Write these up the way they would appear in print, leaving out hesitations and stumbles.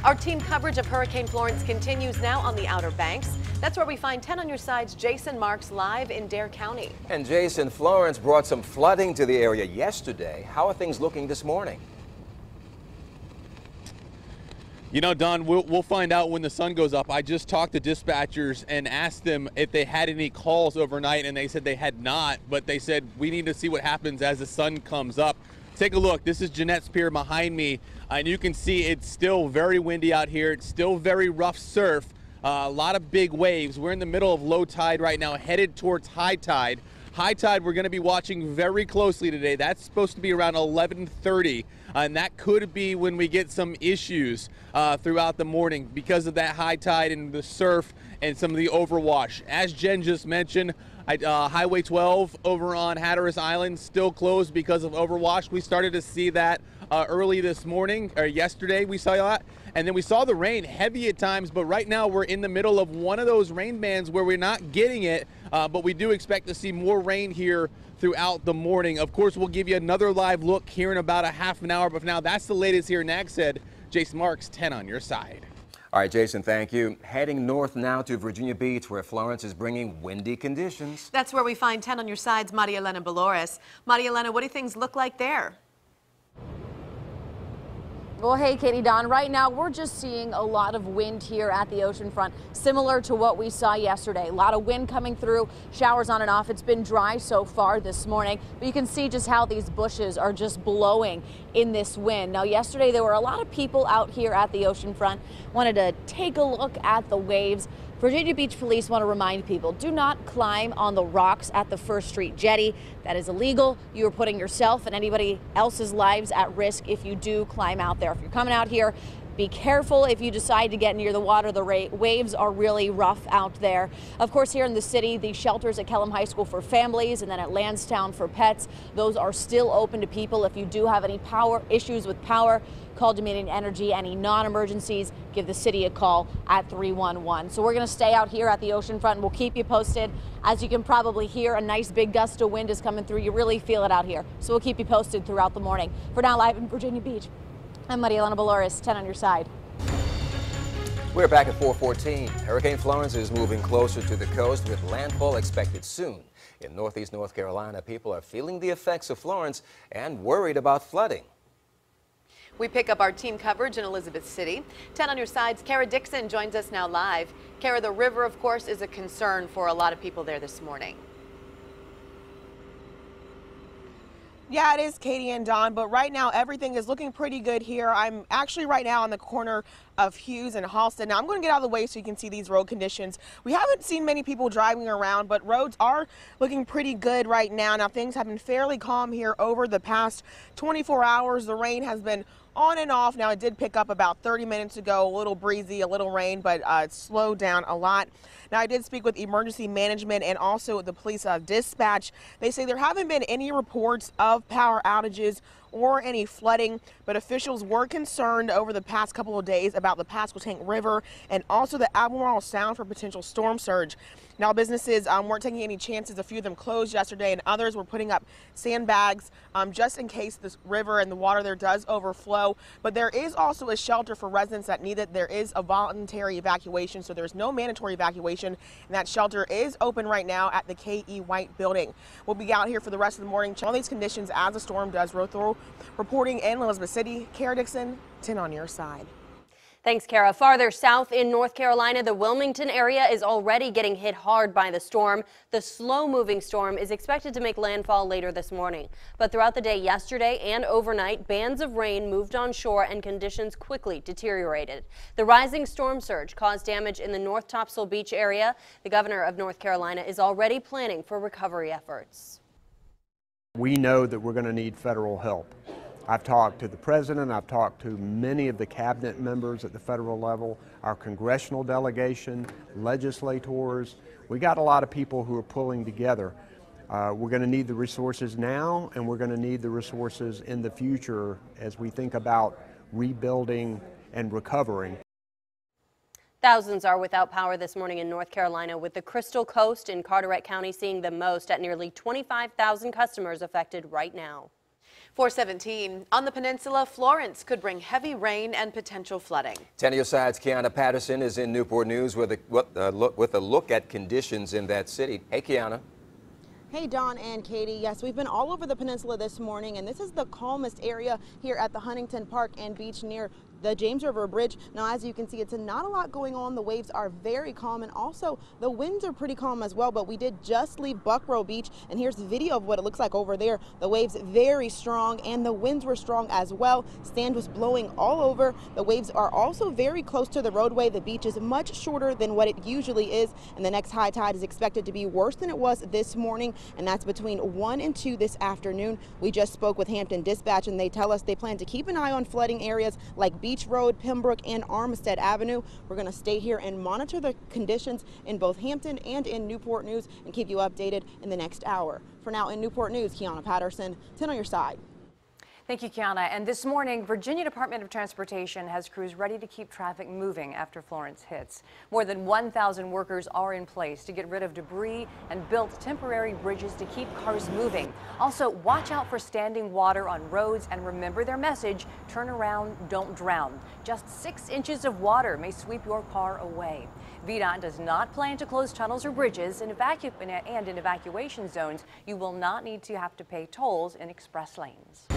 Our team coverage of Hurricane Florence continues now on the Outer Banks. That's where we find 10 on your side's Jason Marks live in Dare County. And Jason, Florence brought some flooding to the area yesterday. How are things looking this morning? You know, Don, we'll find out when the sun goes up. I just talked to dispatchers and asked them if they had any calls overnight, and they said they had not, but they said we need to see what happens as the sun comes up. Take a look. This is Jeanette's Pier behind me, and you can see it's still very windy out here. It's still very rough surf, a lot of big waves. We're in the middle of low tide right now, headed towards high tide. High tide we're going to be watching very closely today. That's supposed to be around 11:30, and that could be when we get some issues throughout the morning because of that high tide and the surf and some of the overwash. As Jen just mentioned, Highway 12 over on Hatteras Island still closed because of overwash. We started to see that early this morning, or yesterday we saw that. And then we saw the rain heavy at times, but right now we're in the middle of one of those rain bands where we're not getting it, but we do expect to see more rain here throughout the morning. Of course, we'll give you another live look here in about a half an hour, but for now, that's the latest here in Nags Head. Jason Marks, 10 on your side. All right, Jason, thank you. Heading north now to Virginia Beach, where Florence is bringing windy conditions. That's where we find 10 on your side's Maria Elena Dolores. Maria Elena, what do things look like there? Well, hey, Katie, Don, right now we're just seeing a lot of wind here at the ocean front, similar to what we saw yesterday. A lot of wind coming through, showers on and off. It's been dry so far this morning, but you can see just how these bushes are just blowing in this wind. Now, yesterday there were a lot of people out here at the ocean front, wanted to take a look at the waves. Virginia Beach police want to remind people, do not climb on the rocks at the First Street jetty. That is illegal. You are putting yourself and anybody else's lives at risk if you do climb out there. If you're coming out here, be careful if you decide to get near the water. The waves are really rough out there. Of course, here in the city, the shelters at Kellam High School for families and then at Lansdowne for pets, those are still open to people. If you do have any issues with power, call Dominion Energy. Any non-emergencies, give the city a call at 311. So we're going to stay out here at the ocean front and we'll keep you posted. As you can probably hear, a nice big gust of wind is coming through. You really feel it out here. So we'll keep you posted throughout the morning. For now, live in Virginia Beach, I'm Maria Elena Dolores, 10 on your side. We're back at 4:14. Hurricane Florence is moving closer to the coast with landfall expected soon. In northeast North Carolina, people are feeling the effects of Florence and worried about flooding. We pick up our team coverage in Elizabeth City. 10 on your side's Kara Dixon joins us now live. Kara, the river, of course, is a concern for a lot of people there this morning. Yeah, it is, Katie and Don, but right now everything is looking pretty good here. I'm actually right now on the corner of Hughes and Halsted. Now I'm going to get out of the way so you can see these road conditions. We haven't seen many people driving around, but roads are looking pretty good right now. Now things have been fairly calm here over the past 24 hours. The rain has been on and off. Now it did pick up about 30 minutes ago, a little breezy, a little rain, but it slowed down a lot. Now I did speak with emergency management and also the police dispatch. They say there haven't been any reports of power outages or any flooding, but officials were concerned over the past couple of days about the Pasquotank River and also the Albemarle Sound for potential storm surge. Now businesses weren't taking any chances. A few of them closed yesterday and others were putting up sandbags just in case this river and the water there does overflow. But there is also a shelter for residents that need it. There is a voluntary evacuation, so there's no mandatory evacuation. And that shelter is open right now at the K.E. White building. We'll be out here for the rest of the morning, checking all these conditions as the storm does roll through. Reporting in Elizabeth City, Kara Dixon, 10 on your side. Thanks, Kara. Farther south in North Carolina, the Wilmington area is already getting hit hard by the storm. The slow-moving storm is expected to make landfall later this morning. But throughout the day yesterday and overnight, bands of rain moved on shore and conditions quickly deteriorated. The rising storm surge caused damage in the North Topsail Beach area. The governor of North Carolina is already planning for recovery efforts. We know that we're going to need federal help. I've talked to the president, I've talked to many of the cabinet members at the federal level, our congressional delegation, legislators. We got a lot of people who are pulling together. We're going to need the resources now, and we're going to need the resources in the future as we think about rebuilding and recovering. Thousands are without power this morning in North Carolina, with the Crystal Coast in Carteret County seeing the most at nearly 25,000 customers affected right now. 417 on the peninsula, Florence could bring heavy rain and potential flooding. 10 on your sides, Kiana Patterson is in Newport News with a look at conditions in that city. Hey, Kiana. Hey, Don and Katie. Yes, we've been all over the peninsula this morning, and this is the calmest area here at the Huntington Park and Beach near the James River Bridge. Now, as you can see, it's not a lot going on. The waves are very calm, and also the winds are pretty calm as well. But we did just leave Buckrow Beach, and here's the video of what it looks like over there. The waves very strong, and the winds were strong as well. Sand was blowing all over. The waves are also very close to the roadway. The beach is much shorter than what it usually is, and the next high tide is expected to be worse than it was this morning, and that's between 1 and 2 this afternoon. We just spoke with Hampton Dispatch, and they tell us they plan to keep an eye on flooding areas like Beach Road, Pembroke, and Armistead Avenue. We're going to stay here and monitor the conditions in both Hampton and in Newport News and keep you updated in the next hour. For now, in Newport News, Kiana Patterson, 10 on your side. Thank you, Kiana. And this morning, Virginia Department of Transportation has crews ready to keep traffic moving after Florence hits. More than 1,000 workers are in place to get rid of debris and build temporary bridges to keep cars moving. Also, watch out for standing water on roads and remember their message, turn around, don't drown. Just 6 inches of water may sweep your car away. VDOT does not plan to close tunnels or bridges and in evacuation zones. You will not need to have to pay tolls in express lanes.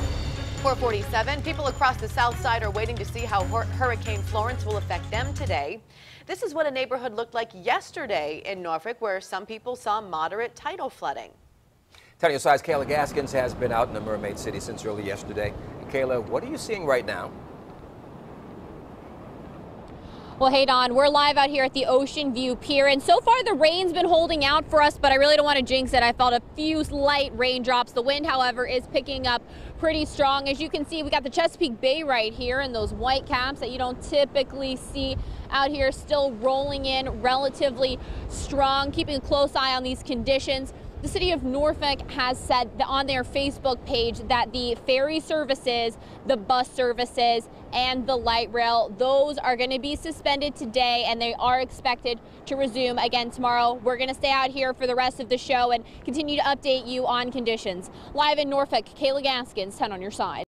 447, people across the south side are waiting to see how Hurricane Florence will affect them today. This is what a neighborhood looked like yesterday in Norfolk, where some people saw moderate tidal flooding. 10 on your sides, Kayla Gaskins has been out in the Mermaid City since early yesterday. And Kayla, what are you seeing right now? Well, hey, Don, we're live out here at the Ocean View Pier, and so far the rain's been holding out for us, but I really don't want to jinx it. I felt a few light raindrops. The wind, however, is picking up pretty strong. As you can see, we got the Chesapeake Bay right here, and those white caps that you don't typically see out here still rolling in relatively strong, keeping a close eye on these conditions. The city of Norfolk has said on their Facebook page that the ferry services, the bus services, and the light rail, those are going to be suspended today, and they are expected to resume again tomorrow. We're going to stay out here for the rest of the show and continue to update you on conditions. Live in Norfolk, Kayla Gaskins, 10 on your side.